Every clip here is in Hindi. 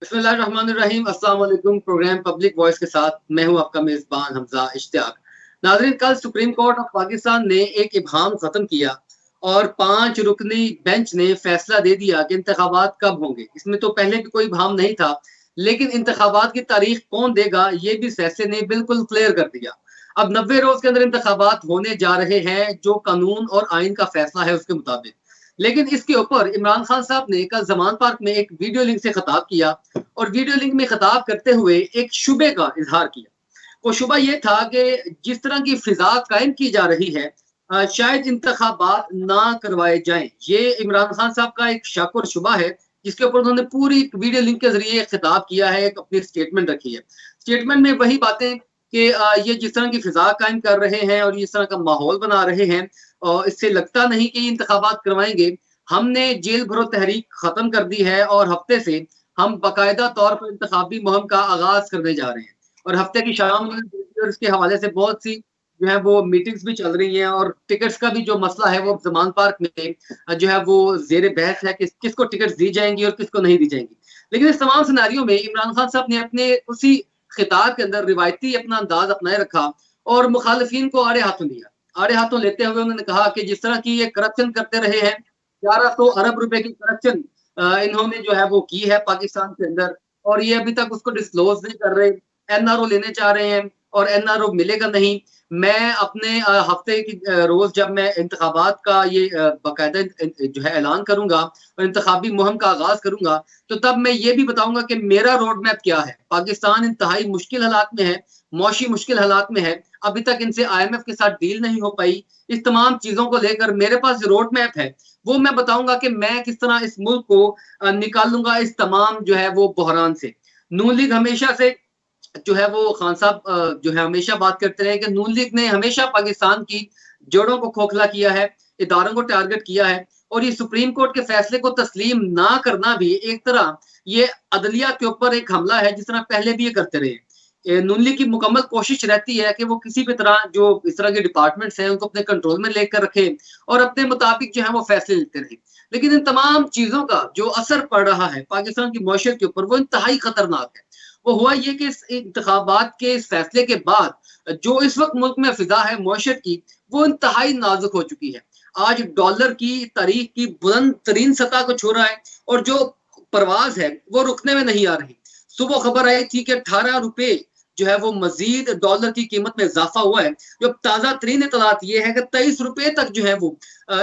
बिस्मिल्लाहिर्रहमानिर्रहीम। अस्सलाम वालेकुम। प्रोग्राम पब्लिक वॉइस के साथ मैं हूं आपका मेजबान हमजा इश्तियाक। नाज़रीन, कल सुप्रीम कोर्ट ऑफ पाकिस्तान ने एक इब्हाम खत्म किया और 5 रुकनी बेंच ने फैसला दे दिया कि इंतखाबात कब होंगे। इसमें तो पहले भी कोई इब्हाम नहीं था, लेकिन इंतखाबात की तारीख कौन देगा ये भी फैसले ने बिल्कुल क्लियर कर दिया। अब 90 रोज के अंदर इंतखाबात होने जा रहे हैं, जो कानून और आइन का फैसला है उसके मुताबिक। लेकिन इसके ऊपर इमरान खान साहब ने कल जमान पार्क में एक वीडियो लिंक से खिताब किया और वीडियो लिंक में खिताब करते हुए एक शुबे का इजहार किया। वो शुबा ये था कि जिस तरह की फिजा कायम की जा रही है, शायद इंतखाबात ना करवाए जाएं। ये इमरान खान साहब का एक शक और शुबा है, जिसके ऊपर उन्होंने पूरी वीडियो लिंक के जरिए खिताब किया है, एक अपनी स्टेटमेंट रखी है। स्टेटमेंट में वही बातें कि ये जिस तरह की फिजा कायम कर रहे हैं और इस तरह का माहौल बना रहे हैं, और इससे लगता नहीं कि इंतखाबात करवाएंगे। हमने जेल भरो तहरीक खत्म कर दी है और हफ्ते से हम बाकायदा तौर पर इंतखाबी मुहिम का आगाज करने जा रहे हैं। और हफ्ते की शाम और इसके हवाले से बहुत सी जो है वो मीटिंग्स भी चल रही हैं, और टिकट्स का भी जो मसला है वो जमान पार्क में जो है वो जेर बहस है कि किसको टिकट्स दी जाएंगी और किसको नहीं दी जाएंगी। लेकिन इस तमाम सिनारियों में इमरान खान साहब ने अपने उसी खिताब के अंदर रिवायती अपना अंदाज अपनाए रखा और मुखालिफिन को आड़े हाथों लिया। आड़े हाथों लेते हुए उन्होंने कहा कि जिस तरह की ये करप्शन करते रहे हैं, 1100 अरब रुपए की करप्शन इन्होंने जो है वो की है पाकिस्तान के अंदर, और ये अभी तक उसको डिस्क्लोज नहीं कर रहे। एनआरओ लेने चाह रहे हैं और एनआरओ मिलेगा नहीं। मैं अपने हफ्ते की रोज जब मैं इंतखाबात का ये बाकायदा जो है ऐलान करूंगा और इंतखाबी मुहिम का आगाज करूंगा, तो तब मैं ये भी बताऊंगा कि मेरा रोड मैप क्या है। पाकिस्तान इंतहाई मुश्किल हालात में है, मौशी मुश्किल हालात में है। अभी तक इनसे IMF के साथ डील नहीं हो पाई। इस तमाम चीजों को लेकर मेरे पास जो रोड मैप है वो मैं बताऊंगा कि मैं किस तरह इस मुल्क को निकालूंगा इस तमाम जो है वो बहरान से। नून लीग हमेशा से जो है वो खान साहब जो है हमेशा बात करते रहे कि नून लीग ने हमेशा पाकिस्तान की जड़ों को खोखला किया है, इदारों को टारगेट किया है। और ये सुप्रीम कोर्ट के फैसले को तस्लीम ना करना भी एक तरह ये अदलिया के ऊपर एक हमला है, जिस तरह पहले भी ये करते रहे। नून लीग की मुकम्मल कोशिश रहती है कि वो किसी भी तरह जो इस तरह के डिपार्टमेंट्स हैं उनको अपने कंट्रोल में लेकर रखे और अपने मुताबिक जो है वो फैसले लेते रहे। लेकिन इन तमाम चीजों का जो असर पड़ रहा है पाकिस्तान की मौशियत के ऊपर वो इंतहाई खतरनाक है। वो हुआ ये कि इस इंतखाबात के इस फैसले के बाद जो इस वक्त मुल्क में फिजा है मौशियत की, वो इंतहाई नाजुक हो चुकी है। आज डॉलर की तारीख की बुलंद तरीन सतह को छू रहा है और जो परवाज है वो रुकने में नहीं आ रही। सुबह खबर आई थी कि 18 रुपए जो है वो मजीद डॉलर की कीमत में इजाफा हुआ है। जो ताजा तरीन इतलात ये है कि 23 रुपए तक जो है वो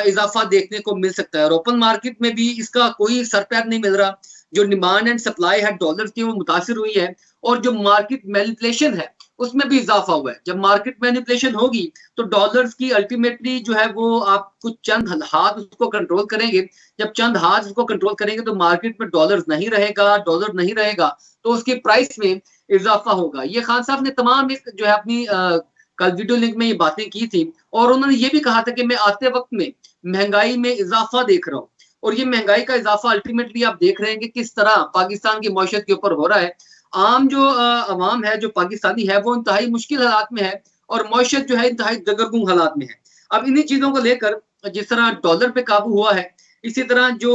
इजाफा देखने को मिल सकता है। और ओपन मार्केट में भी इसका कोई सर पैर नहीं मिल रहा। जो डिमांड एंड सप्लाई है डॉलर की वो मुतासिर हुई है, और जो मार्केट मैनिपुलेशन है उसमें भी इजाफा हुआ है। जब मार्केट मैनिपुलेशन होगी तो डॉलर्स की अल्टीमेटली जो है वो आप कुछ चंद हाथ उसको कंट्रोल करेंगे। जब चंद हाथ उसको कंट्रोल करेंगे तो मार्केट में डॉलर नहीं रहेगा। डॉलर नहीं रहेगा तो उसकी प्राइस में इजाफा होगा। ये खान साहब ने तमाम एक जो है अपनी कल वीडियो लिंक में ये बातें की थी, और उन्होंने ये भी कहा था कि मैं आते वक्त में महंगाई में इजाफा देख रहा हूँ। और ये महंगाई का इजाफा अल्टीमेटली आप देख रहे हैं कि किस तरह पाकिस्तान की मौशियत के ऊपर हो रहा है। आम जो अवाम है, जो पाकिस्तानी है, वो इंतहाई मुश्किल हालात में है और मौशियत जो है इंतहाई दगरगुम हालात में है। अब इन्हीं चीजों को लेकर जिस तरह डॉलर पे काबू हुआ है, इसी तरह जो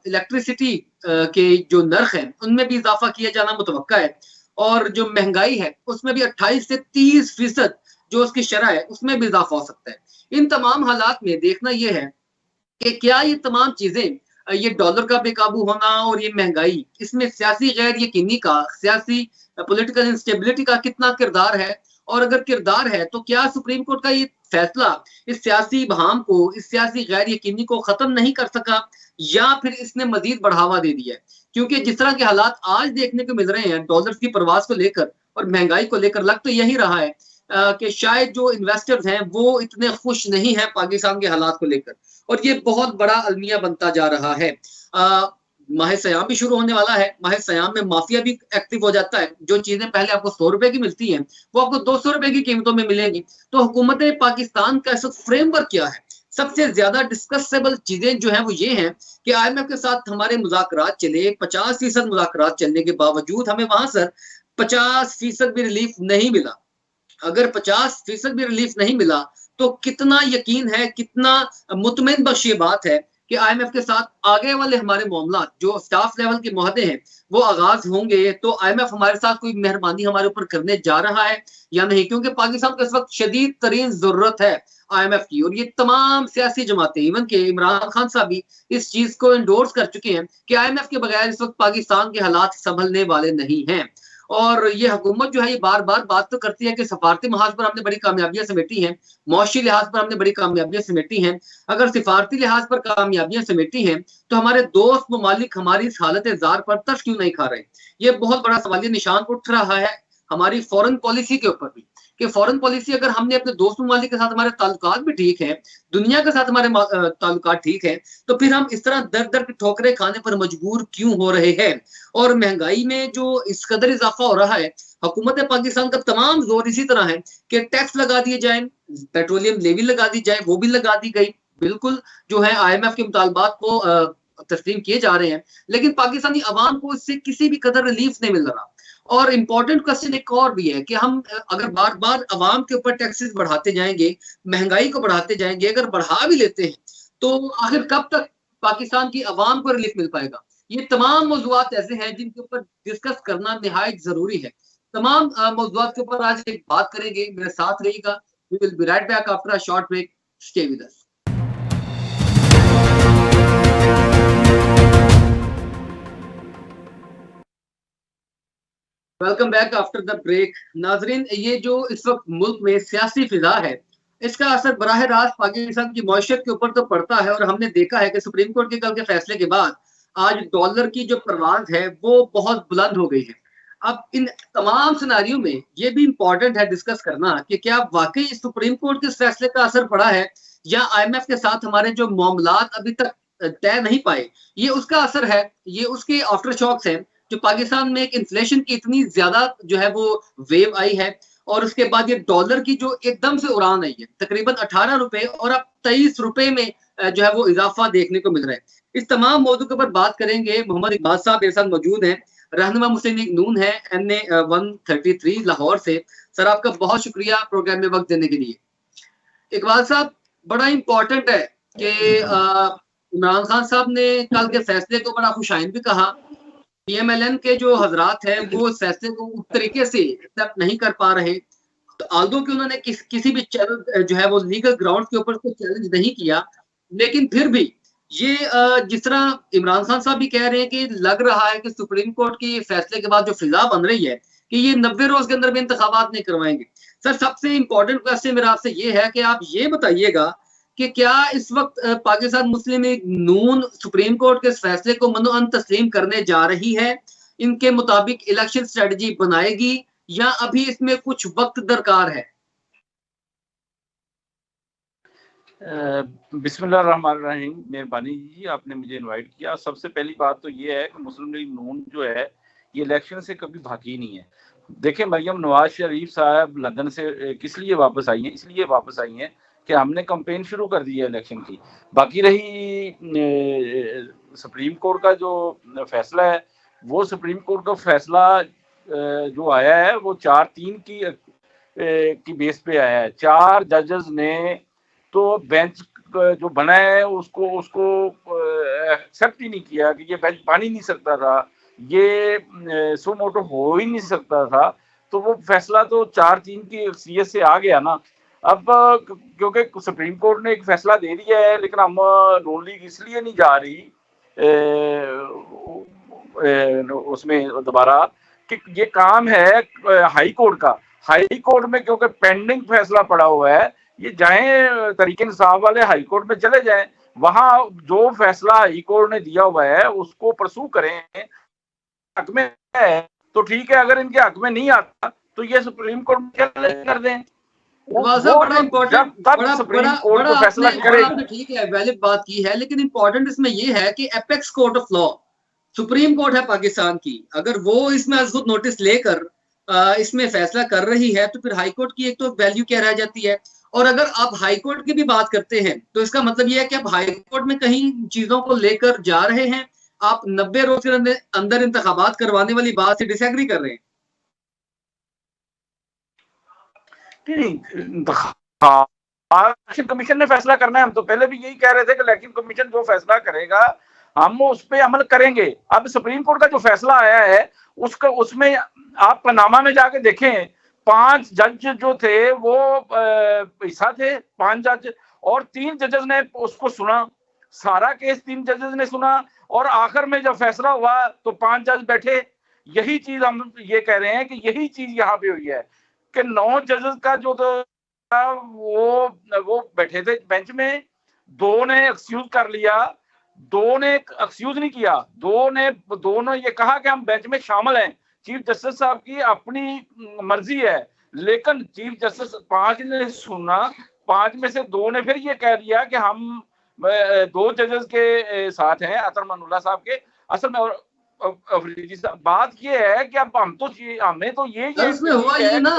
इलेक्ट्रिसिटी के जो नर्ख है उनमें भी इजाफा किया जाना मुतवक्का है। और जो महंगाई है उसमें भी 28 से 30% जो उसकी शरह है उसमें भी इजाफा हो सकता है। इन तमाम हालात में देखना यह है कि क्या ये तमाम चीजें, ये डॉलर का बेकाबू होना और ये महंगाई, इसमें सियासी गैर यकीनी का, सियासी पॉलिटिकल इंस्टेबिलिटी का कितना किरदार है। और अगर किरदार है तो क्या सुप्रीम कोर्ट का ये फैसला इस सियासी इबहाम को, इस सियासी गैर यकीनी को खत्म नहीं कर सका, या फिर इसने मजीद बढ़ावा दे दिया है। क्योंकि जिस तरह के हालात आज देखने को मिल रहे हैं डॉलर की परवाज को लेकर और महंगाई को लेकर, लग तो यही रहा है कि शायद जो इन्वेस्टर्स हैं वो इतने खुश नहीं है पाकिस्तान के हालात को लेकर, और ये बहुत बड़ा अलमिया बनता जा रहा है। माह सयाम भी शुरू होने वाला है। माह सयाम में माफिया भी एक्टिव हो जाता है। जो चीजें पहले आपको 100 रुपए की मिलती हैं वो आपको 200 रुपए की कीमतों में मिलेंगी। तो हुकूमत पाकिस्तान का इस फ्रेमवर्क क्या है? सबसे ज्यादा डिस्कसेबल चीजें जो है वो ये हैं कि IMF के साथ हमारे मुज़ाकरात चले, 50% मुज़ाकरात चलने के बावजूद हमें वहां से 50% भी रिलीफ नहीं मिला। अगर 50% भी रिलीफ नहीं मिला तो कितना यकीन है, कितना मुतमईन बख्श ये बात है कि IMF के साथ आगे वाले हमारे मामला जो स्टाफ लेवल के मुआहदे हैं वो आगाज होंगे, तो IMF हमारे साथ कोई मेहरबानी हमारे ऊपर करने जा रहा है या नहीं, क्योंकि पाकिस्तान को इस वक्त शदीद तरीन जरूरत है IMF की। और ये तमाम सियासी जमातें, इवन के इमरान खान साहब भी इस चीज को इंडोर्स कर चुके हैं कि IMF के बगैर इस वक्त पाकिस्तान के हालात संभलने वाले नहीं हैं। और ये हुकूमत जो है ये बार बार बात तो करती है कि सफारती महाज पर हमने बड़ी कामयाबियां समेटी हैं, मुआशी लिहाज पर हमने बड़ी कामयाबियां समेटी हैं। अगर सिफारती लिहाज पर कामयाबियां समेटी हैं तो हमारे दोस्त ममालिक हमारी इस हालत जार पर तरस क्यों नहीं खा रहे? ये बहुत बड़ा सवालिया निशान उठ रहा है हमारी फॉरेन पॉलिसी के ऊपर भी, कि फॉरेन पॉलिसी अगर हमने अपने दोस्त ममालिक के साथ हमारे ताल्लुकात भी ठीक है, दुनिया के साथ हमारे ताल्लुकात ठीक है, तो फिर हम इस तरह दर दर की ठोकरें खाने पर मजबूर क्यों हो रहे हैं? और महंगाई में जो इस कदर इजाफा हो रहा है, हुकूमत पाकिस्तान का तमाम जोर इसी तरह है कि टैक्स लगा दिए जाए, पेट्रोलियम लेवी लगा दी जाए, वो भी लगा दी गई, बिल्कुल जो है IMF के मुतालबात को तस्लीम किए जा रहे हैं, लेकिन पाकिस्तानी अवाम को इससे किसी भी कदर रिलीफ नहीं मिल रहा। और इम्पोर्टेंट क्वेश्चन एक और भी है कि हम अगर बार बार अवाम के ऊपर टैक्सेस बढ़ाते जाएंगे, महंगाई को बढ़ाते जाएंगे, अगर बढ़ा भी लेते हैं तो आखिर कब तक पाकिस्तान की अवाम को रिलीफ मिल पाएगा? ये तमाम मौजूआत ऐसे हैं जिनके ऊपर डिस्कस करना निहायत जरूरी है। तमाम मौजूआत के ऊपर आज एक बात करेंगे, मेरे साथ रहिएगा। We will be right back after a short break, stay with us. Welcome back after the break. नाजरीन, ये जो इस वक्त मुल्क में सियासी फिजा है, इसका असर बराह रास्त पाकिस्तान की मईशत के ऊपर तो पड़ता है। और हमने देखा है कि सुप्रीम कोर्ट के कल के फैसले के बाद आज डॉलर की जो परवाज है वो बहुत बुलंद हो गई है। अब इन तमाम सिनारियों में ये भी इंपॉर्टेंट है डिस्कस करना कि क्या वाकई सुप्रीम कोर्ट के इस फैसले का असर पड़ा है या IMF के साथ हमारे जो मामलात अभी तक तय नहीं पाए, ये उसका असर है, ये उसके आफ्टर शॉक्स हैं। जो पाकिस्तान में एक इन्फ्लेशन की इतनी ज्यादा जो है वो वेव आई है, और उसके बाद ये डॉलर की जो एकदम से उड़ान आई है, तकरीबन 18 रुपए और अब 23 रुपए में जो है वो इजाफा देखने को मिल रहा है। इस तमाम मौजू के ऊपर बात करेंगे। मोहम्मद इकबाल साहब मेरे साथ मौजूद हैं, रहनुमा मुस्लिम लीग नून है, NA 133 लाहौर से। सर, आपका बहुत शुक्रिया प्रोग्राम में वक्त देने के लिए। इकबाल साहब, बड़ा इंपॉर्टेंट है कि इमरान खान साहब ने कल के फैसले को बड़ा खुशाइन भी कहा। PMLN के जो हजरात हैं वो इस फैसले को उस तरीके से एक्सेप्ट नहीं कर पा रहे, तो आल्दो कि उन्होंने किसी भी चैलेंज जो है वो लीगल ग्राउंड के ऊपर उसको चैलेंज नहीं किया, लेकिन फिर भी ये जिस तरह इमरान खान साहब भी कह रहे हैं कि लग रहा है कि सुप्रीम कोर्ट के फैसले के बाद जो फिजा बन रही है कि ये 90 रोज के अंदर भी इंतखाबात नहीं करवाएंगे। सर, सबसे इंपॉर्टेंट क्वेश्चन मेरा आपसे ये है कि आप ये बताइएगा कि क्या इस वक्त पाकिस्तान मुस्लिम लीग नून सुप्रीम कोर्ट के इस फैसले को मनोअन तस्लीम करने जा रही है, इनके मुताबिक इलेक्शन स्ट्रेटजी बनाएगी, या अभी इसमें कुछ वक्त दरकार है? बिस्मिल्लाहिर्रहमानिर्रहीम। मेहरबानी जी, आपने मुझे इनवाइट किया। सबसे पहली बात तो ये है कि मुस्लिम लीग नून जो है ये इलेक्शन से कभी भागी नहीं है। देखिए, मरियम नवाज शरीफ साहब लंदन से किस लिए वापस आई हैं? इसलिए वापस आई हैं कि हमने कैंपेन शुरू कर दी है इलेक्शन की। बाकी रही सुप्रीम कोर्ट का जो फैसला है, वो सुप्रीम कोर्ट का फैसला जो आया है वो 4-3 की बेस पे आया है। 4 जजेस ने तो बेंच जो बना है उसको एक्सेप्ट ही नहीं किया कि ये बेंच बन ही नहीं सकता था, ये सो मोटो हो ही नहीं सकता था। तो वो फैसला तो 4-3 की अक्सरियत से आ गया ना। अब क्योंकि सुप्रीम कोर्ट ने एक फैसला दे दिया है, लेकिन हम नून लीग इसलिए नहीं जा रही उसमें दोबारा कि ये काम है हाई कोर्ट का। हाई कोर्ट में क्योंकि पेंडिंग फैसला पड़ा हुआ है, ये जाएं तरीके इंसाफ वाले हाई कोर्ट में चले जाएं, वहां जो फैसला हाई कोर्ट ने दिया हुआ है उसको परसू करें। हक में है तो ठीक है, अगर इनके हक में नहीं आता तो ये सुप्रीम कोर्ट में चैलेंज कर दें। बड़ा इंपॉर्टेंट, फैसला करेगा। ठीक है, वैलिड बात की है, लेकिन इंपॉर्टेंट इसमें यह है कि apex court of law supreme court है पाकिस्तान की, अगर वो इसमें अज़ खुद नोटिस लेकर इसमें फैसला कर रही है तो फिर हाई कोर्ट की एक तो वैल्यू क्या रह जाती है। और अगर आप हाई कोर्ट की भी बात करते हैं तो इसका मतलब यह है कि आप हाई कोर्ट में कहीं चीजों को लेकर जा रहे हैं, आप 90 रोज के अंदर इंतखाबात करवाने वाली बात से डिसएग्री कर रहे हैं। नहीं, इलेक्शन कमीशन ने फैसला करना है। हम तो पहले भी यही कह रहे थे कि इलेक्शन कमीशन जो फैसला करेगा हम उस पर अमल करेंगे। अब सुप्रीम कोर्ट का जो फैसला आया है उसमें आप पनामा में जाके देखें, 5 जज जो थे वो हिस्सा थे, 5 जज, और 3 जजेस ने उसको सुना, सारा केस 3 जजेस ने सुना, और आखिर में जब फैसला हुआ तो 5 जज बैठे। यही चीज हम ये कह रहे हैं कि यही चीज यहाँ पे हुई है कि 9 जजेस का जो वो बैठे थे बेंच में, 2 ने एक्सक्यूज कर लिया, 2 ने एक्सक्यूज नहीं किया, दोनों ये कहा कि हम बेंच में शामिल हैं। चीफ जस्टिस साहब की अपनी मर्जी है, लेकिन चीफ जस्टिस 5 ने सुना, 5 में से 2 ने फिर ये कह दिया कि हम 2 जजेस के साथ हैं, अतर मनुल्लाह साहब के। असल में अफरीदी साहब, बात ये है कि अब हमें तो ये उसमें हुआ ये ना,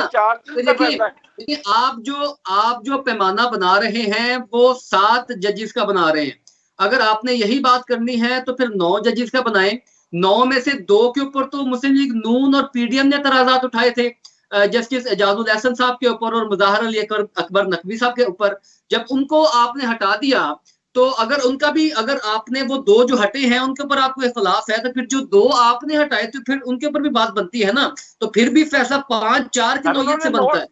देखिए आप जो पैमाना बना रहे हैं वो 7 जजेस का बना रहे हैं। अगर आपने यही बात करनी है तो फिर 9 जजेस का बनाएं। 9 में से 2 के ऊपर तो मुस्लिम लीग नून और पीडीएम ने एतराजात उठाए थे, जस्टिस एजाजुल एहसन साहब के ऊपर और मुज़ाहिर अली अकबर नकवी साहब के ऊपर। जब उनको आपने हटा दिया तो अगर आपने वो 2 जो हटे हैं उनके ऊपर आपको इख्तलाफ है, तो फिर जो 2 आपने हटाए तो फिर उनके ऊपर भी बात बनती है ना। तो फिर भी फैसला 5-4 की नौयत से बनता है।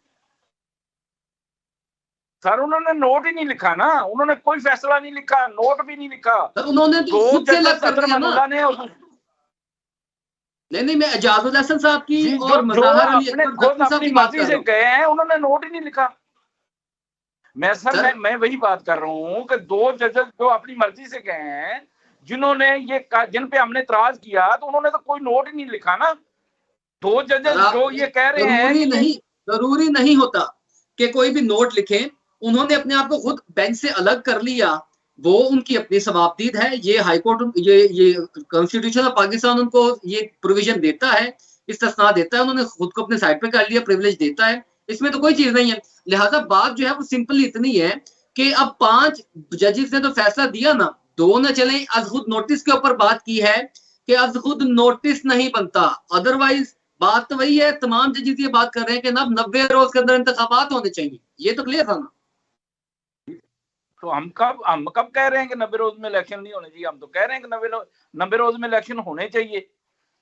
सर उन्होंने नोट ही नहीं लिखा ना, उन्होंने कोई फैसला नहीं लिखा, नोट भी नहीं लिखा। उन्होंने तो खुद से लग कर दिया ना। नहीं, मैं एजाजुल एहसन साहब की और मुज़ाहिर अली अकबर नकवी साहब की बात कर रहा हूं। गए हैं, उन्होंने नोट ही नहीं लिखा। मैं वही बात कर रहा हूँ कि 2 जजेस जो अपनी मर्जी से गए हैं, जिन पे हमने इतराज किया, तो उन्होंने तो कोई नोट ही नहीं लिखा ना। 2 जजेस जो ये कह रहे हैं, जरूरी नहीं होता कि कोई भी नोट लिखे। उन्होंने अपने आप को खुद बेंच से अलग कर लिया, वो उनकी अपनी सवाबदीद है। ये हाईकोर्ट, ये कॉन्स्टिट्यूशन ऑफ पाकिस्तान उनको ये प्रोविजन देता है, इस्तिस्ना देता है, उन्होंने खुद को अपने साइड पे कर लिया, प्रिविलेज देता है, इसमें तो कोई चीज नहीं है। लिहाजा बात जो है वो सिंपल इतनी है कि अब 5 जजेस ने तो फैसला दिया ना, 2 ने चले अज खुद नोटिस के ऊपर बात की है कि अज खुद नोटिस नहीं बनता। अदरवाइज बात तो वही है, तमाम जजेस ये बात कर रहे हैं कि ना 90 रोज के अंदर इंतखाबात होने चाहिए। ये तो क्लियर था ना। तो हम कब कह रहे हैं कि 90 रोज में इलेक्शन नहीं होने चाहिए? हम तो कह रहे हैं कि 90 रोज में इलेक्शन होने चाहिए।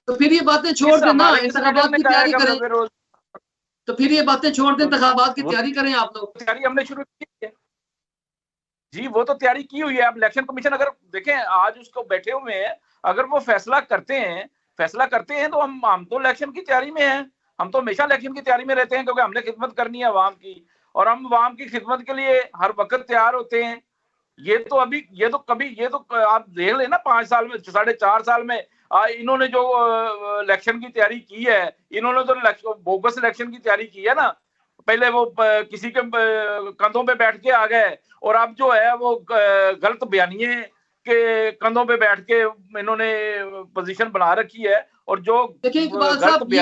तो फिर ये बातें छोड़ दें ना, इंतखाबात की तैयारी करें। तो फिर ये बातें छोड़ दें, इंतखाबात की तैयारी करें आप लोग। तैयारी हमने शुरू की है जी, वो तो तैयारी की हुई है। अब इलेक्शन कमीशन अगर देखें, आज उसको बैठे हुए हैं, अगर वो फैसला करते हैं तो हम तो इलेक्शन की तैयारी में हैं। हम तो हमेशा इलेक्शन की तैयारी में रहते हैं, क्योंकि हमने खिदमत करनी है अवाम की, और हम अवाम की खिदमत के लिए हर वक्त तैयार होते हैं। ये तो आप देख लेना, 5 साल में, 4.5 साल में इन्होंने जो इलेक्शन की तैयारी की है, इन्होंने तो बोगस इलेक्शन की तैयारी की है ना। पहले वो किसी के कंधों पे बैठ के आ गए, और अब जो है वो गलत बयानिए के कंधों पे बैठ के इन्होंने पोजीशन बना रखी है। और जो देखिए इकबाल साहब,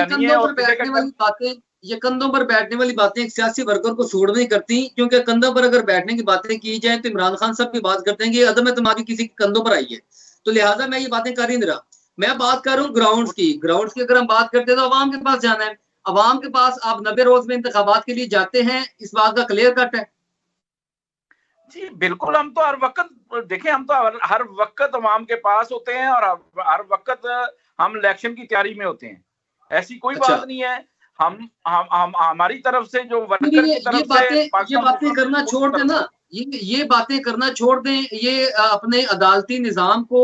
ये कंधों पर बैठने वाली बातें एक सियासी वर्कर को सूट नहीं करती, क्योंकि कंधों पर अगर बैठने की बातें की जाए तो इमरान खान साहब भी बात करते हैं कि अदम एतमादी किसी के कंधों पर आई है। तो लिहाजा मैं ये बातें कर ही नहीं रहा, मैं बात कर रहा हूँ ग्राउंड्स की। अगर हम बात करते हैं तो अवाम के पास जाना है। अवाम के पास आप 90 रोज में इंतखाबात के लिए जाते हैं, इस बात का क्लियर कट है जी। बिल्कुल, हम तो हर वक्त देखें, हम तो हर वक्त अवाम के पास होते हैं, और हर वक्त हम इलेक्शन की तैयारी में होते हैं। ऐसी कोई बात नहीं है। हम हमारी तरफ से जो वर्कर की तरफ से ये बातें करना छोड़ दें ना, ये बातें करना छोड़ दें। ये अपने अदालती निजाम को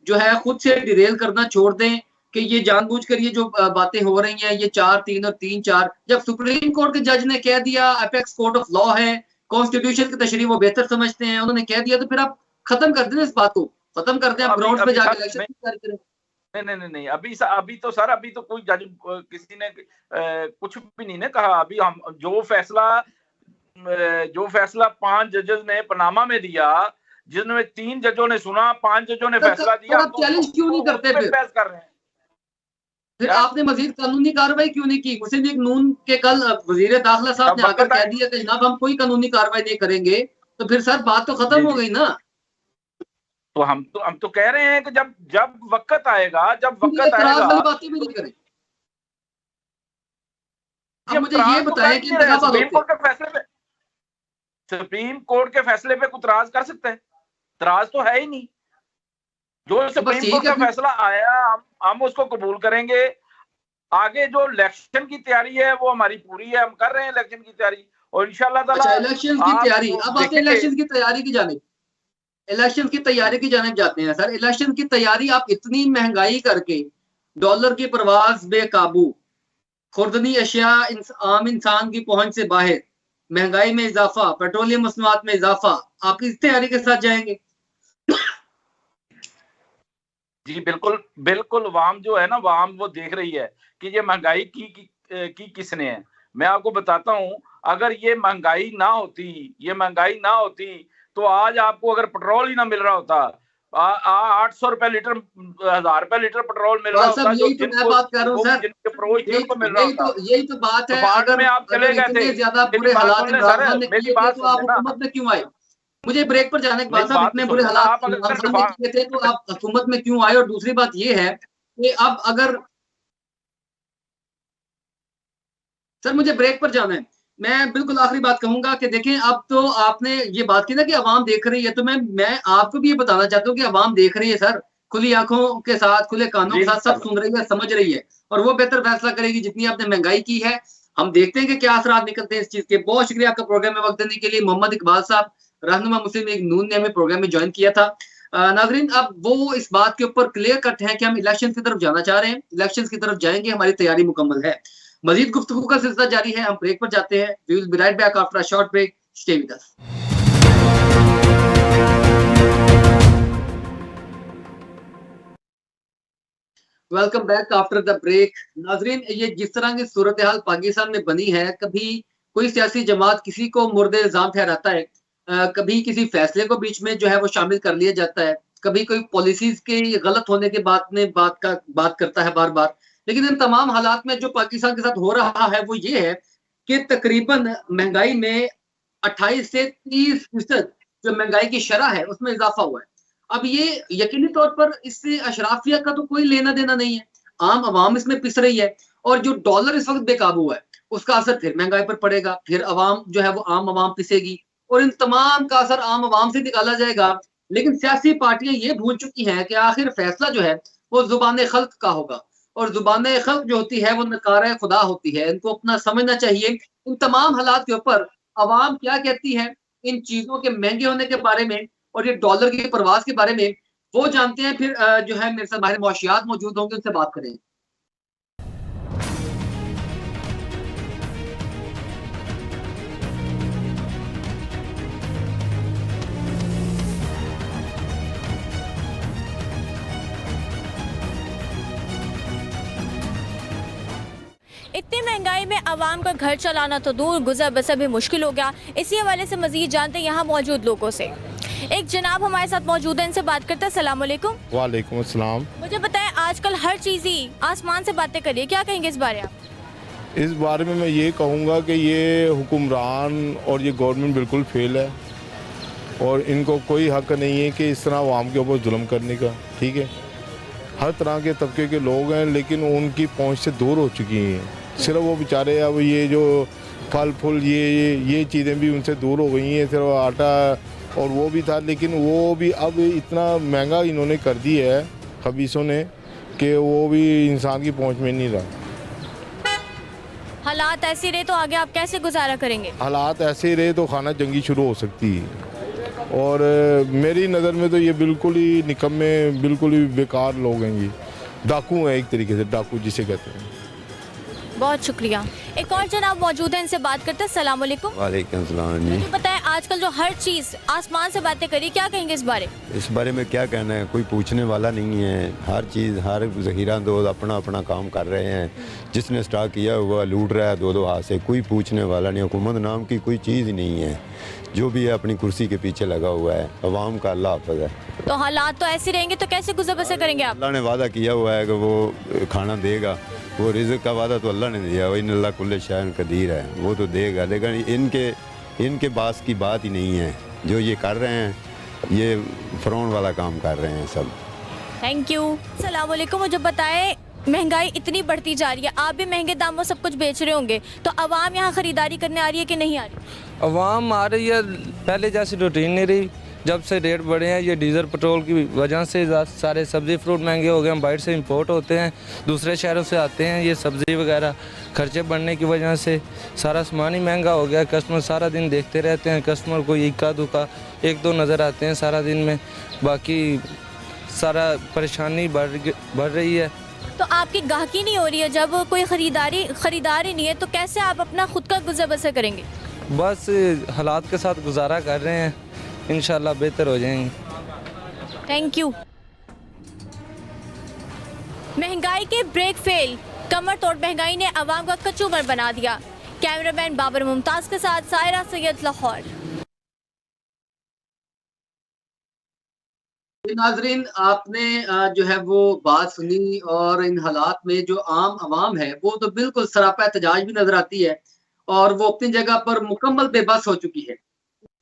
जो है खुद से डिरेल करना छोड़ दें कि ये जानबूझकर ये जो बातें हो रही हैं, ये 4-3 और 3-4, जब सुप्रीम कोर्ट के जज ने कह दिया अपेक्स कोर्ट ऑफ लॉ है, कॉन्स्टिट्यूशन की तशरीह वो बेहतर समझते हैं, उन्होंने कह दिया, तो फिर आप खत्म कर दें इस बात को, खत्म कर दें, आप ग्राउंड पे जाकर इलेक्शन करें। नहीं, अभी तो कोई जज, किसी ने कुछ भी नहीं ने कहा। अभी हम जो फैसला 5 जजेस ने पनामा में दिया, जिसमें 3 जजों ने सुना, 5 जजों ने फैसला दिया, आप चैलेंज क्यों नहीं करते? फिर बहस कर रहे हैं। फिर आपने मजीद कानूनी कार्रवाई क्यों नहीं की? मुस्लिम लीग नून के कल वजीर दाखिला साहब ने आकर कह दिया कि जनाब हम कोई कानूनी कार्रवाई नहीं करेंगे, तो फिर सर बात तो खत्म हो गई ना। तो हम तो कह रहे हैं कि जब वक्त आएगा, बातें भी नहीं करें। अब मुझे ये बताएं कि सुप्रीम कोर्ट के फैसले पे कोई इतराज कर सकता है? इतराज तो है ही नहीं। जो सुप्रीम कोर्ट का फैसला आया हम उसको कबूल करेंगे। आगे जो इलेक्शन की तैयारी है वो हमारी पूरी है, हम कर रहे हैं इलेक्शन की तैयारी और इंशाल्लाह ताला इलेक्शन की तैयारी। अब आते हैं इलेक्शन की तैयारी की जाने, इलेक्शन की तैयारी की जाने जाते हैं सर। इलेक्शन की तैयारी, आप इतनी महंगाई करके, डॉलर की परवाज बेकाबू, खुर्दनी अशिया आम इंसान की पहुंच से बाहर, महंगाई में इजाफा, पेट्रोलियम मसनूआत में इजाफा, आप किस तैयारी के साथ जाएंगे? जी बिल्कुल बिल्कुल, वाम जो है ना, वाम वो देख रही है कि ये महंगाई की किसने है। मैं आपको बताता हूं, अगर ये महंगाई ना होती तो आज आपको अगर पेट्रोल ही ना मिल रहा होता, 800 रुपए लीटर, 1000 रुपए लीटर पेट्रोल मिल रहा होता, यही तो मैं बात कर रहा हूँ सर, जिनके प्रोज थे उनको मिल रहा होता। यही तो बात है। अगर में आप चले गए थे, ज्यादा बुरे हालात इमरान ने किए थे तो आप हुकूमत में क्यों आए? मुझे ब्रेक पर जाने के बाद साहब, इतने बुरे हालात इमरान खान ने किए थे तो आप हुकूमत में क्यों आए? और दूसरी बात ये है कि अब अगर सर मुझे ब्रेक पर जाना है, मैं बिल्कुल आखिरी बात कहूंगा कि देखें, अब तो आपने ये बात की ना कि अवाम देख रही है, तो मैं आपको भी ये बताना चाहता हूँ कि अवाम देख रही है सर, खुली आंखों के साथ, खुले कानों के साथ, सब सुन रही है, समझ रही है, और वो बेहतर फैसला करेगी। जितनी आपने महंगाई की है, हम देखते हैं कि क्या असरात निकलते हैं इस चीज के। बहुत शुक्रिया आपका प्रोग्राम में वक्त देने के लिए। मोहम्मद इकबाल साहब, रहनुमा मुस्लिम लीग नून ने हमें प्रोग्राम में ज्वाइन किया था। नाजरीन, अब वो इस बात के ऊपर क्लियर कट है कि हम इलेक्शन की तरफ जाना चाह रहे हैं, इलेक्शन की तरफ जाएंगे, हमारी तैयारी मुकम्मल है। मजीद गुफ्तगू का सिलसिला जारी है, हम ब्रेक पर जाते हैं। We will be right back after a short break, stay with us. Welcome back after the break. नाजरीन, ये जिस तरह की सूरत हाल पाकिस्तान में बनी है, कभी कोई सियासी जमात किसी को मुर्दे इल्जाम ठहराता है, कभी किसी फैसले को बीच में जो है वो शामिल कर लिया जाता है, कभी कोई पॉलिसीज के गलत होने के बात करता है बार बार। लेकिन इन तमाम हालात में जो पाकिस्तान के साथ हो रहा है वो ये है कि तकरीबन महंगाई में 28 से 30% जो महंगाई की शरह है उसमें इजाफा हुआ है। अब ये यकीनी तौर पर इससे अशराफिया का तो कोई लेना देना नहीं है, आम आवाम इसमें पिस रही है, और जो डॉलर इस वक्त बेकाबू है उसका असर फिर महंगाई पर पड़ेगा, फिर अवाम जो है वो आम आवाम पिसेगी, और इन तमाम का असर आम आवाम से निकाला जाएगा। लेकिन सियासी पार्टियां ये भूल चुकी हैं कि आखिर फैसला जो है वो जुबान खल्क का होगा, और जुबान खल्क जो होती है वो नकारा खुदा होती है। इनको अपना समझना चाहिए। इन तमाम हालात के ऊपर अवाम क्या कहती है, इन चीजों के महंगे होने के बारे में और ये डॉलर की परवाज के बारे में, वो जानते हैं। फिर जो है मेरे साथ माहिर मौशियात मौजूद होंगे, उनसे बात करेंगे। इतनी महंगाई में आवाम का घर चलाना तो दूर, गुजर बसर भी मुश्किल हो गया। इसी हवाले से मजीद जानते हैं यहाँ मौजूद लोगों से। एक जनाब हमारे साथ मौजूद है, इनसे बात करते हैं। अस्सलाम वालेकुम। वालेकुम अस्सलाम। मुझे बताएं, आजकल हर चीज़ ही आसमान से बातें करिए, क्या कहेंगे इस बारे आप? इस बारे में मैं ये कहूँगा कि ये हुक्मरान और ये गवर्नमेंट बिल्कुल फेल है, और इनको कोई हक नहीं है कि इस तरह आवाम के ऊपर जुल्म करने का। ठीक है, हर तरह के तबके के लोग हैं, लेकिन उनकी पहुँच से दूर हो चुकी हैं। सिर्फ वो बेचारे अब ये जो फल फूल ये चीज़ें भी उनसे दूर हो गई हैं। सिर्फ आटा और वो भी था, लेकिन वो भी अब इतना महंगा इन्होंने कर दी है खबीसों ने कि वो भी इंसान की पहुंच में नहीं रहा। हालात ऐसे रहे तो आगे आप कैसे गुजारा करेंगे? हालात ऐसे रहे तो खाना जंगी शुरू हो सकती है, और मेरी नज़र में तो ये बिल्कुल ही निकम्मे, बिल्कुल ही बेकार लोग हैं। ये डाकू हैं, एक तरीके से डाकू जिसे कहते हैं। बहुत शुक्रिया। एक और जनाब मौजूद है, इनसे बात करते हैं। अस्सलाम वालेकुम। वालेकुम सलाम जी। मुझे बताएं, आजकल जो हर चीज़ आसमान से बातें करी, क्या कहेंगे इस बारे? इस बारे में क्या कहना है, कोई पूछने वाला नहीं है। हर चीज़, हर ज़ख़ीरा अंदोज़ अपना अपना काम कर रहे हैं। जिसने स्टॉक किया हुआ लूट रहा है दो हाथ से, कोई पूछने वाला नहीं। हुकूमत नाम की कोई चीज़ नहीं है। जो भी है अपनी कुर्सी के पीछे लगा हुआ है। अवाम का अल्लाह हाफ़िज़ है। तो हालात तो ऐसे रहेंगे तो कैसे गुजर बसर करेंगे आप? अल्लाह ने वादा किया हुआ है कि वो खाना देगा, वो रिज़्क़ का वादा तो अल्लाह ने दिया। वही अल्लाह कुल्ले शायन कदीर है, वो तो देगा। लेकिन इनके पास की बात ही नहीं है। जो ये कर रहे हैं, ये फ़िरौन वाला काम कर रहे हैं सब। Thank you. अस्सलाम वालेकुम। मुझे बताएं, महंगाई इतनी बढ़ती जा रही है, आप भी महंगे दामों सब कुछ बेच रहे होंगे, तो आवाम यहाँ ख़रीदारी करने आ रही है कि नहीं आ रही? आवाम आ रही है, पहले जैसी रूटीन नहीं रही। जब से रेट बढ़े हैं, ये डीज़ल पेट्रोल की वजह से सारे सब्ज़ी फ्रूट महंगे हो गए हैं। बाहर से इंपोर्ट होते हैं, दूसरे शहरों से आते हैं, ये सब्ज़ी वगैरह खर्चे बढ़ने की वजह से सारा सामान ही महंगा हो गया। कस्टमर सारा दिन देखते रहते हैं, कस्टमर को इक्का दुक्का एक दो नज़र आते हैं सारा दिन में, बाकी सारा परेशानी बढ़ रही है। तो आपकी गाहकी नहीं हो रही है, जब कोई खरीदार ही नहीं है तो कैसे आप अपना खुद का गुजर बसर करेंगे? बस हालात के साथ गुजारा कर रहे हैं, इंशाल्लाह बेहतर हो जाएंगे। Thank you. महंगाई के ब्रेक फेल, कमर तोड़ महंगाई ने आवाम का कचूमर बना दिया। कैमरामैन बाबर मुमताज के साथ सायरा सैयद, लाहौर। नाजरीन, आपने जो है वो बात सुनी, और इन हालात में जो आम आवाम है वो तो बिल्कुल सरापा एहतजाज भी नजर आती है, और वो अपनी जगह पर मुकम्मल बेबस हो चुकी है।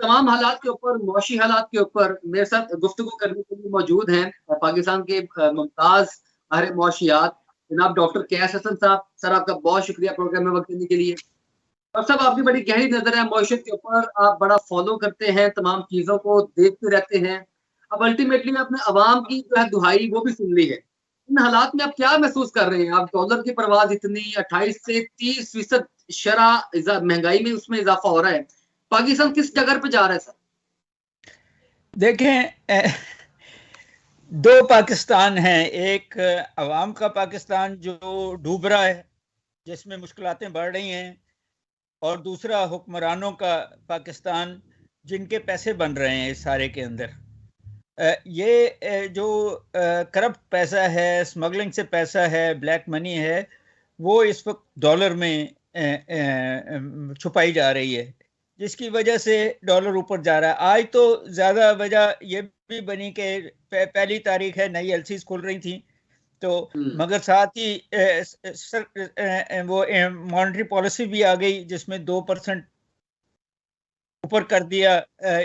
तमाम हालात के ऊपर, मुआशी हालात के ऊपर मेरे साथ गुफ्तगू करने के लिए मौजूद हैं पाकिस्तान के मुमताज माहिर मुआशियात जनाब डॉक्टर कैस हसन साहब। सर, आपका बहुत शुक्रिया प्रोग्राम में वक्त देने के लिए। और सब आपकी बड़ी गहरी नजर है मईशत के ऊपर, आप बड़ा फॉलो करते हैं, तमाम चीजों को देखते रहते हैं। अब अल्टीमेटली में अपने अवाम की जो है दुहाई वो भी सुन ली है। इन हालात में आप क्या महसूस कर रहे हैं? आप डॉलर की परवाज इतनी 28 से 30% शरह महंगाई में उसमें इजाफा हो रहा है, पाकिस्तान किस जगह पे जा रहा है सर? देखें, दो पाकिस्तान हैं, एक अवाम का पाकिस्तान जो डूब रहा है जिसमें मुश्किलातें बढ़ रही हैं, और दूसरा हुक्मरानों का पाकिस्तान जिनके पैसे बन रहे हैं इस सारे के अंदर। ये जो करप्ट पैसा है, स्मगलिंग से पैसा है, ब्लैक मनी है, वो इस वक्त डॉलर में छुपाई जा रही है, जिसकी वजह से डॉलर ऊपर जा रहा है। आज तो ज़्यादा वजह ये भी बनी कि पहली तारीख है, नई एलसीज खुल रही थी, तो मगर साथ ही वो मॉनेटरी पॉलिसी भी आ गई जिसमें 2% ऊपर कर दिया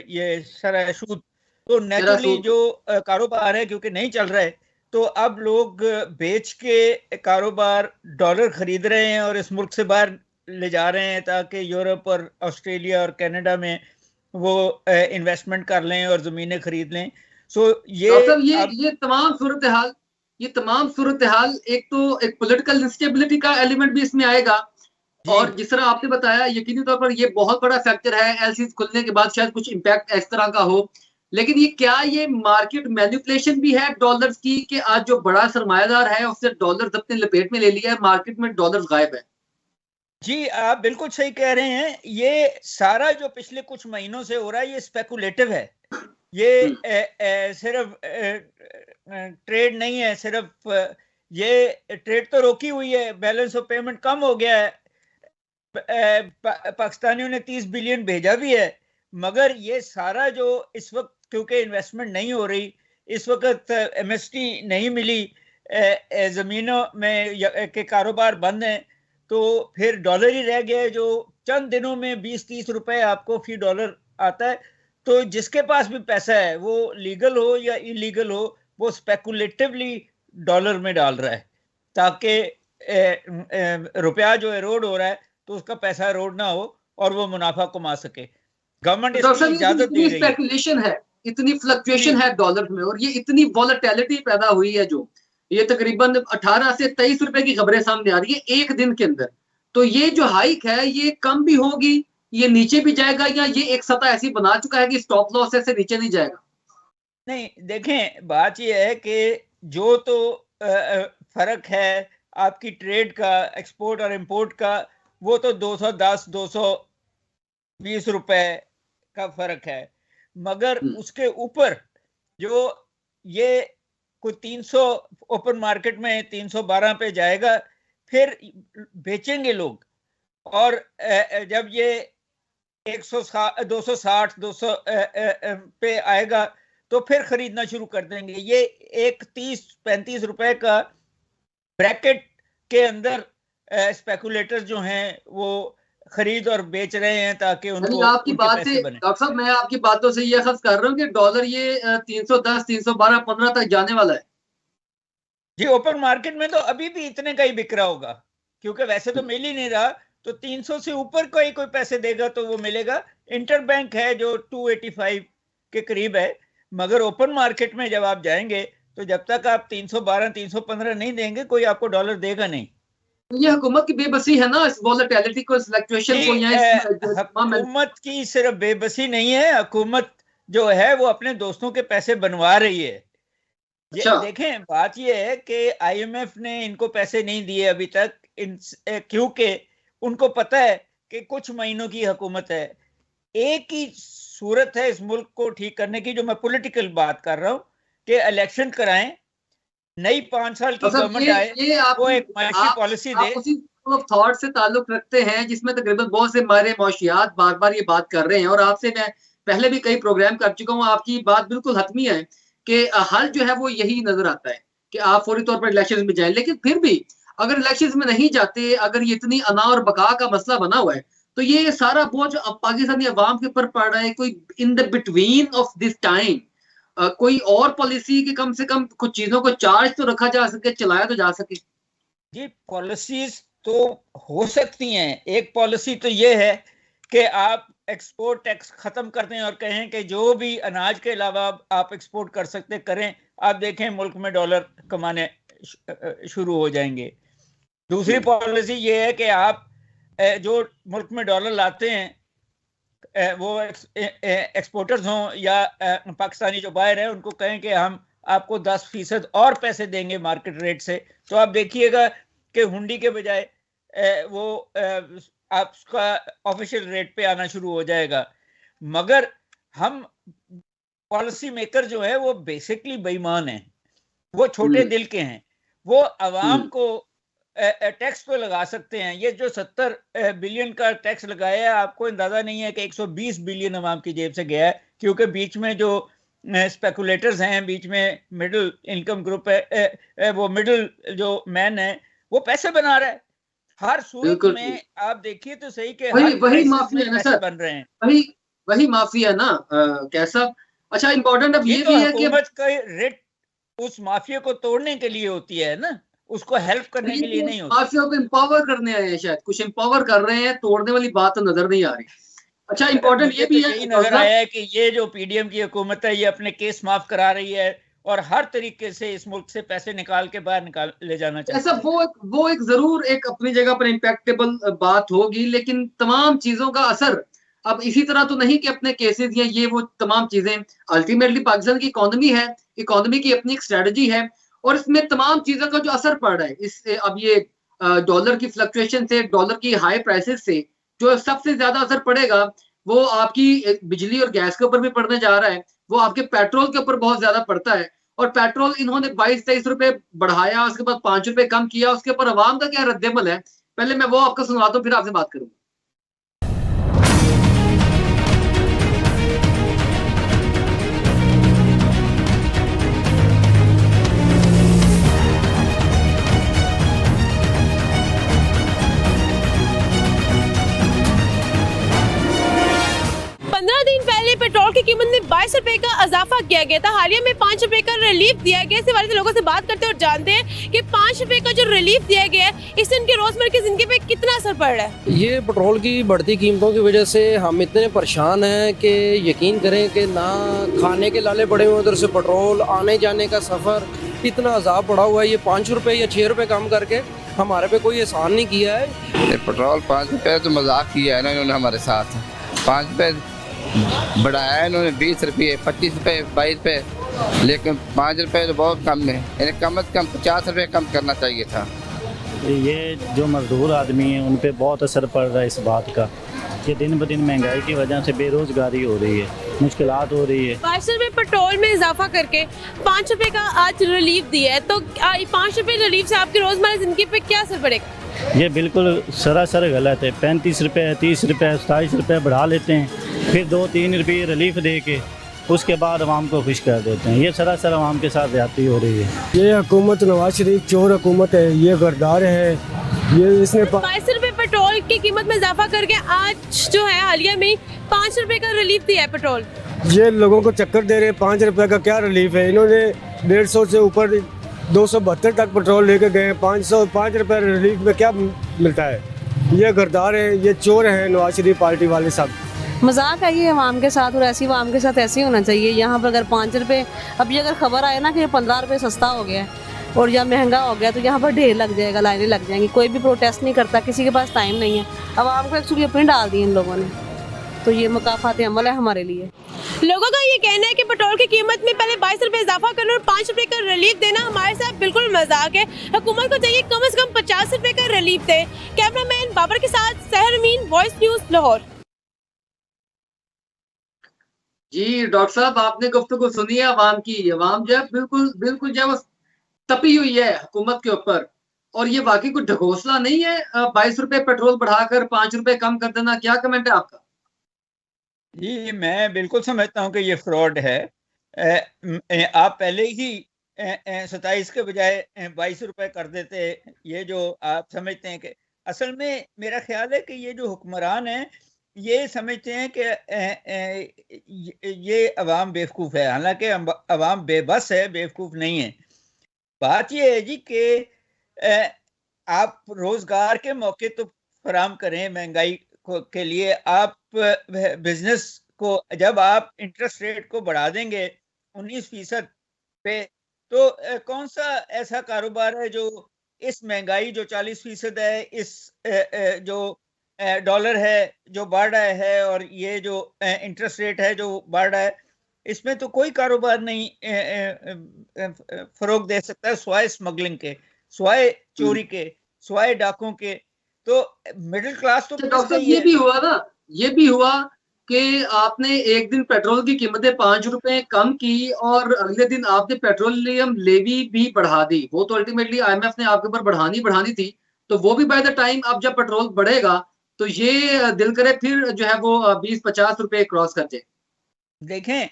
ये शरह सूद। तो नेचुरली जो कारोबार है क्योंकि नहीं चल रहा है, तो अब लोग बेच के कारोबार डॉलर खरीद रहे हैं और इस मुल्क से बाहर ले जा रहे हैं ताकि यूरोप और ऑस्ट्रेलिया और कनाडा में वो इन्वेस्टमेंट कर लें और ज़मीनें खरीद लें। सो ये तमाम सूरत हाल एक तो एक पॉलिटिकल इंस्टेबिलिटी का एलिमेंट भी इसमें आएगा, और जिस तरह आपने बताया यकीनी तौर पर ये बहुत बड़ा फैक्टर है। एलसीज खुलने के बाद शायद कुछ इम्पैक्ट इस तरह का हो, लेकिन ये मार्केट मैनिपुलेशन भी है डॉलर्स की, कि आज जो बड़ा सरमायादार है उसने डॉलर्स अपने लपेट में ले लिया है, मार्केट में डॉलर्स गायब है। जी, आप बिल्कुल सही कह रहे हैं। ये सारा जो पिछले कुछ महीनों से हो रहा है ये स्पेकुलेटिव है, ये सिर्फ ट्रेड नहीं है, सिर्फ ये ट्रेड तो रोकी हुई है, बैलेंस ऑफ पेमेंट कम हो गया है, पाकिस्तानियों ने 30 बिलियन भेजा भी है, मगर ये सारा जो इस वक्त क्योंकि इन्वेस्टमेंट नहीं हो रही, इस वक्त एमएसटी नहीं मिली, ज़मीनों में के कारोबार बंद हैं, तो फिर डॉलर ही रह गया है जो चंद दिनों में 20-30 रुपए आपको फी डॉलर आता है। तो जिसके पास भी पैसा है, वो लीगल हो या इलीगल हो, वो स्पेकुलेटिवली डॉलर में डाल रहा है ताकि रुपया जो एरोड हो रहा है तो उसका पैसा एरोड ना हो और वो मुनाफा कमा सके। गवर्नमेंट इसकी इजाजत दे रही है। स्पेकुलेशन है, इतनी फ्लक्चुएशन है डॉलर में, और ये इतनी वॉलेटिलिटी पैदा हुई है, जो ये तकरीबन 18 से 23 रुपए की खबरें सामने आ रही है एक दिन के अंदर। तो ये जो हाइक है ये कम भी होगी, ये नीचे भी जाएगा, या ये एक सतह ऐसी बना चुका है कि स्टॉप लॉस से नीचे नहीं जाएगा? नहीं, देखें, बात ये है कि जो तो फर्क है आपकी ट्रेड का, एक्सपोर्ट और इंपोर्ट का, वो तो 210-220 रुपए का फर्क है, मगर उसके ऊपर जो ये कोई 300 ओपन मार्केट में 312 पे जाएगा, फिर बेचेंगे लोग, और जब ये 260-200 पे आएगा तो फिर खरीदना शुरू कर देंगे। ये एक 30-35 रुपए का ब्रैकेट के अंदर स्पेकुलेटर्स जो हैं वो खरीद और बेच रहे हैं ताकि उनको आपकी बात से डॉक्टर साहब, मैं आपकी बातों से ये अखज़ कर रहा हूँ कि डॉलर ये 310, 312, 15 तक जाने वाला है। जी ओपन मार्केट में तो अभी भी इतने का ही बिक रहा होगा, क्योंकि वैसे तो मिल ही नहीं रहा, तो 300 से ऊपर कोई पैसे देगा तो वो मिलेगा। इंटरबैंक है जो 285 के करीब है, मगर ओपन मार्केट में जब आप जाएंगे तो जब तक आप 312 315 नहीं देंगे कोई आपको डॉलर देगा नहीं। ये हुकूमत की बेबसी है ना, इस वोलेटिलिटी को, इस फ्लक्चुएशन को। हुकूमत की सिर्फ बेबसी नहीं है, हुकूमत जो है वो अपने दोस्तों के पैसे बनवा रही है। देखें, बात ये है कि आईएमएफ ने इनको पैसे नहीं दिए अभी तक, क्योंकि उनको पता है कि कुछ महीनों की हुकूमत है। एक ही सूरत है इस मुल्क को ठीक करने की, जो मैं पॉलिटिकल बात कर रहा हूं, कि इलेक्शन कराएं, नई 5 साल की गवर्नमेंट आए, वो एक माशी पॉलिसी दे। थॉट से ताल्लुक रखते हैं जिसमें तकरीबन बहुत से हमारे मौशियात बार बार ये बात कर रहे हैं, और आपसे मैं पहले भी कई प्रोग्राम कर चुका हूँ, आपकी बात बिल्कुल हतमी है कि हल जो है वो यही नजर आता है कि आप फौरी तौर पर इलेक्शन में जाएं। लेकिन फिर भी अगर इलेक्शन में नहीं जाते, अगर ये इतनी अना और बका का मसला बना हुआ है, तो ये सारा बोझ पाकिस्तानी अवाम के ऊपर पड़ रहा है। कोई in the between of this time कोई और पॉलिसी की कम से कम कुछ चीजों को चार्ज तो रखा जा सके, चलाया तो जा सके। जी पॉलिसीज तो हो सकती हैं। एक पॉलिसी तो ये है कि आप एक्सपोर्ट टैक्स खत्म कर दें और कहें कि जो भी अनाज के अलावा आप एक्सपोर्ट कर सकते करें। आप देखें मुल्क में डॉलर कमाने शुरू हो जाएंगे। दूसरी पॉलिसी ये है कि आप जो मुल्क में डॉलर लाते हैं वो एक्सपोर्टर्स हों या पाकिस्तानी जो बायर है उनको कहें कि हम आपको 10% और पैसे देंगे मार्केट रेट से, तो आप देखिएगा कि हुंडी के बजाय वो आपका ऑफिशियल रेट पे आना शुरू हो जाएगा। मगर हम पॉलिसी मेकर जो है वो बेसिकली बेईमान हैं, वो छोटे दिल के हैं, वो अवाम को टैक्स पे लगा सकते हैं। ये जो 70 बिलियन का टैक्स लगाया है, आपको अंदाजा नहीं है कि 120 बिलियन अवाम की जेब से गया है, क्योंकि बीच में जो स्पेकुलेटर्स हैं, बीच में मिडिल इनकम ग्रुप है, वो मिडिल जो मैन है वो पैसे बना रहा है। हर सूरत में आप देखिए तो सही कि वही माफिया ना सर, बन रहे हैं, वही माफिया ना कैसा। अच्छा इम्पोर्टेंट अब ये भी है कि हुकूमत का रेट उस माफिया को तोड़ने के लिए होती है ना, उसको हेल्प करने के लिए नहीं होती। माफिया को एम्पावर करने आए हैं, शायद कुछ एम्पावर कर रहे हैं, तोड़ने वाली बात तो नजर नहीं आ रही। अच्छा इम्पोर्टेंट ये भी है, नजर आया है कि ये जो पीडीएम की हुकूमत है ये अपने केस माफ करा रही है और हर तरीके से इस मुल्क से पैसे निकाल के बाहर ले जाना चाहिए। ऐसा वो एक जरूर एक अपनी जगह पर इम्पैक्टेबल बात होगी, लेकिन तमाम चीजों का असर अब इसी तरह तो नहीं कि अपने केसेस या ये वो तमाम चीजें। अल्टीमेटली पाकिस्तान की इकोनॉमी है, इकोनॉमी की अपनी एक स्ट्रेटजी है, और इसमें तमाम चीजों का जो असर पड़ रहा है इस अब ये डॉलर की फ्लक्चुएशन से, डॉलर की हाई प्राइसेस से जो सबसे ज्यादा असर पड़ेगा वो आपकी बिजली और गैस के ऊपर भी पड़ने जा रहा है, वो आपके पेट्रोल के ऊपर बहुत ज्यादा पड़ता है। और पेट्रोल इन्होंने 22-23 रुपए बढ़ाया, उसके बाद 5 रुपए कम किया, उसके ऊपर अवाम का क्या रद्देमल है, पहले मैं वो आपको सुनवाता हूँ, फिर आपसे बात करूंगा। 15 दिन पहले पेट्रोल की कीमत में 22 रुपए का इजाफा किया गया था। हालिया में 5 रुपए का रिलीफ दिया गया। इसके बारे में लोगों से बात करते हैं और जानते हैं कि 5 रुपए का जो रिलीफ दिया गया है इससे उनके रोजमर्रा की जिंदगी पे कितना असर पड़ रहा है। ये पेट्रोल की बढ़ती कीमतों की वजह से हम इतने परेशान हैं कि यकीन करें कि ना खाने के लाले पड़े हुए, उधर से पेट्रोल आने जाने का सफ़र इतना अजाब पड़ा हुआ है। ये 5 रुपए या 6 रुपए कम करके हमारे पे कोई एहसान नहीं किया है। पेट्रोल 5 रुपए तो मजाक किया है ना इन्होंने हमारे साथ। 5 रुपए बढ़ाया है इन्होंने, 20 रुपये, 25 रुपये, 22 रुपये, लेकिन 5 रुपये तो बहुत कम है। इन्हें कम से कम 50 रुपये कम करना चाहिए था। ये जो मजदूर आदमी हैं उन पे बहुत असर पड़ रहा है इस बात का कि दिन ब दिन महंगाई की वजह से बेरोजगारी हो रही है, मुश्किलात हो रही है। 5 रुपए पेट्रोल में इजाफा करके 5 रुपए का आज रिलीफ दिया है, तो 5 रुपए रिलीफ से आपकी रोजमर्रा जिंदगी पे क्या असर पड़ेगा? ये बिल्कुल सरासर गलत है। 35 रुपये, 30 रुपये, 27 रुपये बढ़ा लेते हैं, फिर 2-3 रुपये रिलीफ दे के उसके बाद आवाम को खुश कर देते हैं। ये सरासर आवाम के साथ ज्यादती हो रही है। ये हुकूमत नवाज शरीफ चोर हुकूमत है, ये गद्दार है। ये इसने 22 रुपए पेट्रोल की कीमत में इजाफा करके आज जो है हालिया में 5 रुपए का रिलीफ दिया है पेट्रोल। ये लोगों को चक्कर दे रहे हैं। 5 रुपए का क्या रिलीफ है? इन्होंने 150 से ऊपर 272 तक पेट्रोल लेके गए। 505 रुपये रिलीफ में क्या मिलता है? ये गद्दार है, ये चोर हैं नवाज शरीफ पार्टी वाले सब। मजाक है ये अवाम के साथ, और ऐसी अवाम के साथ ऐसे ही होना चाहिए। यहाँ पर अगर 5 रुपये, अभी अगर खबर आए ना कि 15 रुपये सस्ता हो गया है और या महंगा हो गया, तो यहाँ पर ढेर लग जाएगा, लाइनें लग जाएंगी। कोई भी प्रोटेस्ट नहीं करता, किसी के पास टाइम नहीं है। अवाम को एक्चुअली अपनी डाल दी इन लोगों ने, तो ये मुकाफात अमल है हमारे लिए। लोगों का ये कहना है कि पेट्रोल की कीमत में पहले 22 रुपए इजाफा करना और 5 रुपए का रिलीफ देना हमारे साथ बिल्कुल मजाक है। हुकूमत को चाहिए कम से कम 50 रुपए का रिलीफ दे। कैमरामैन बाबर के साथ सहर अमीन, वॉइस न्यूज, लाहौर। जी डॉक्टर साहब, आपने गुफ्तगू सुनी है अवाम की। अवाम जो है बिल्कुल जो है वो तपी हुई है हुकूमत के ऊपर, और ये वाकई कुछ ढकोसला नहीं है 22 रुपए पेट्रोल बढ़ाकर 5 रुपए कम कर देना। क्या कमेंट है आपका? जी, मैं बिल्कुल समझता हूँ कि ये फ्रॉड है। आप पहले ही 27 के बजाय 22 रुपए कर देते। ये जो आप समझते हैं कि असल में मेरा ख्याल है कि ये जो हुक्मरान हैं ये समझते हैं कि ये अवाम बेवकूफ़ है, हालांकि अवाम बेबस है, बेवकूफ़ नहीं है। बात ये है जी कि आप रोज़गार के मौके तो फराम करें महंगाई के लिए। आप बिजनेस को जब आप इंटरेस्ट रेट को बढ़ा देंगे 19% पे, तो कौन सा ऐसा कारोबार है जो इस महंगाई जो 40% है, इस जो डॉलर है जो बढ़ रहा है और ये जो इंटरेस्ट रेट है जो बढ़ रहा है, इसमें तो कोई कारोबार नहीं फरोग दे सकता है स्वाय स्मगलिंग के, स्वाय चोरी के, स्वाय डाकों के। तो मिडिल क्लास तो डॉक्टर साहब ये भी हुआ ना, ये भी हुआ कि आपने एक दिन पेट्रोल की कीमतें 5 रुपए कम की और अगले दिन आपने पेट्रोलियम लेवी भी बढ़ा दी। वो तो अल्टीमेटली IMF ने आपके ऊपर बढ़ानी थी, तो वो भी बाय द टाइम अब जब पेट्रोल बढ़ेगा तो ये दिल करे फिर जो है वो 20-50 रुपए क्रॉस कर जाए। देखें,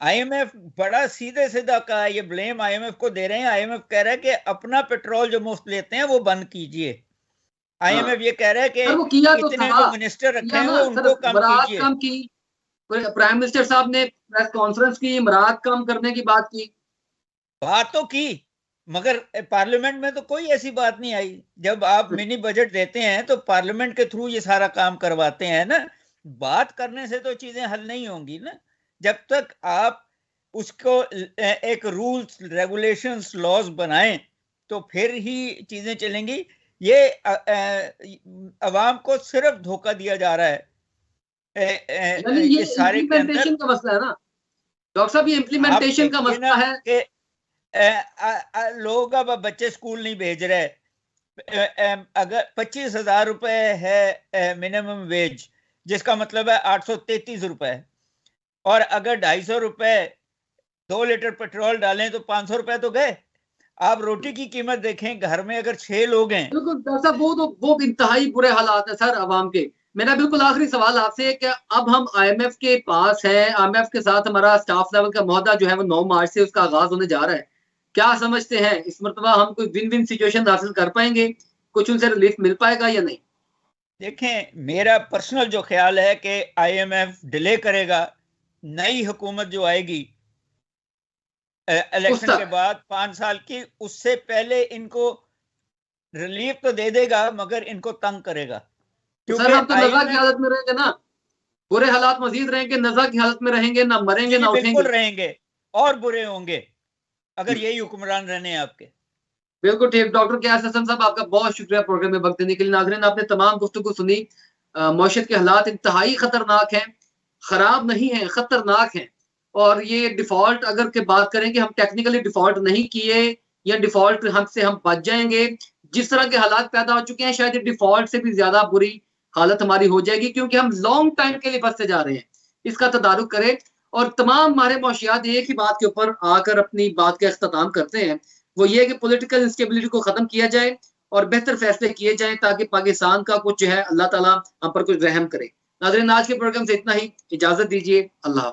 IMF बड़ा सीधे सीधा कहा, ये ब्लेम IMF को दे रहे हैं। IMF कह रहा है कि अपना पेट्रोल जो मुफ्त लेते हैं वो बंद कीजिए। IMF ये कह रहा है कि इतने जो मिनिस्टर रखे हैं वो उनको कम कीजिए। प्राइम मिनिस्टर साहब ने प्रेस कॉन्फ्रेंस की, इमरात कम करने की बात तो की, मगर पार्लियामेंट में तो कोई ऐसी बात नहीं आई। जब आप मिनी बजट देते हैं तो पार्लियामेंट के थ्रू ये सारा काम करवाते हैं ना। बात करने से तो चीजें हल नहीं होंगी ना। जब तक आप उसको एक रूल्स, रेगुलेशंस, लॉज बनाएं तो फिर ही चीजें चलेंगी। ये अवाम को सिर्फ धोखा दिया जा रहा है। ये सारे इम्प्लीमेंटेशन का मसला है ना डॉक्टर साहब, ये इम्प्लीमेंटेशन का मसला है कि लोग अब बच्चे स्कूल नहीं भेज रहे। अगर 25,000 रुपए है मिनिमम वेज, जिसका मतलब है 833 रुपए, और अगर 250 रुपए 2 लीटर पेट्रोल डालें तो 500 रुपए तो गए। आप रोटी की कीमत देखें, घर में अगर 6 लोग हैं। बिल्कुल डॉक्टर साहब, वो इंतहाई बुरे हालात है सर अवाम के। मेरा बिल्कुल आखिरी सवाल आपसे है कि अब हम IMF के पास हैं, IMF के साथ हमारा स्टाफ लेवल का मुआहदा जो है वो 9 मार्च से उसका आगाज होने जा रहा है। क्या समझते हैं इस मरतबा हम कोई विन विन सिचुएशन हासिल कर पाएंगे? कुछ उनसे रिलीफ मिल पाएगा या नहीं? देखें, मेरा पर्सनल जो ख्याल है कि IMF डिले करेगा। नई हुकूमत जो आएगी इलेक्शन के बाद 5 साल की, उससे पहले इनको रिलीफ तो दे देगा मगर इनको तंग करेगा। सर हम तो नज़ा की हालत में रहेंगे ना, बुरे हालात मजीद रहेंगे, नज़ा की हालत में रहेंगे, ना मरेंगे ना उठेंगे। बिल्कुल रहेंगे और बुरे होंगे अगर यही हुक्मरान रहने आपके। बिल्कुल ठीक। डॉक्टर KS हसन साहब, आपका बहुत शुक्रिया प्रोग्राम में वक्त देने के लिए। नाज़रीन, आपने तमाम गुफ्तगू सुनी। मौशत के हालात इंतहाई खतरनाक हैं, खराब नहीं है, खतरनाक हैं। और ये डिफॉल्ट अगर के बात करें कि हम टेक्निकली डिफॉल्ट नहीं किए या डिफॉल्ट हमसे हम बच जाएंगे, जिस तरह के हालात पैदा हो चुके हैं शायद डिफॉल्ट से भी ज्यादा बुरी हालत हमारी हो जाएगी, क्योंकि हम लॉन्ग टाइम के लिए फंसते जा रहे हैं। इसका तदारुक करें और तमाम हमारे मुआशियात एक ही बात के ऊपर आकर अपनी बात का इख्तिताम करते हैं, वो ये कि पॉलिटिकल इंस्टेबिलिटी को खत्म किया जाए और बेहतर फैसले किए जाएं ताकि पाकिस्तान का कुछ जो है अल्लाह ताला हम पर कुछ रहम करे। नाज़रीन, आज के प्रोग्राम से इतना ही, इजाजत दीजिए, अल्लाह।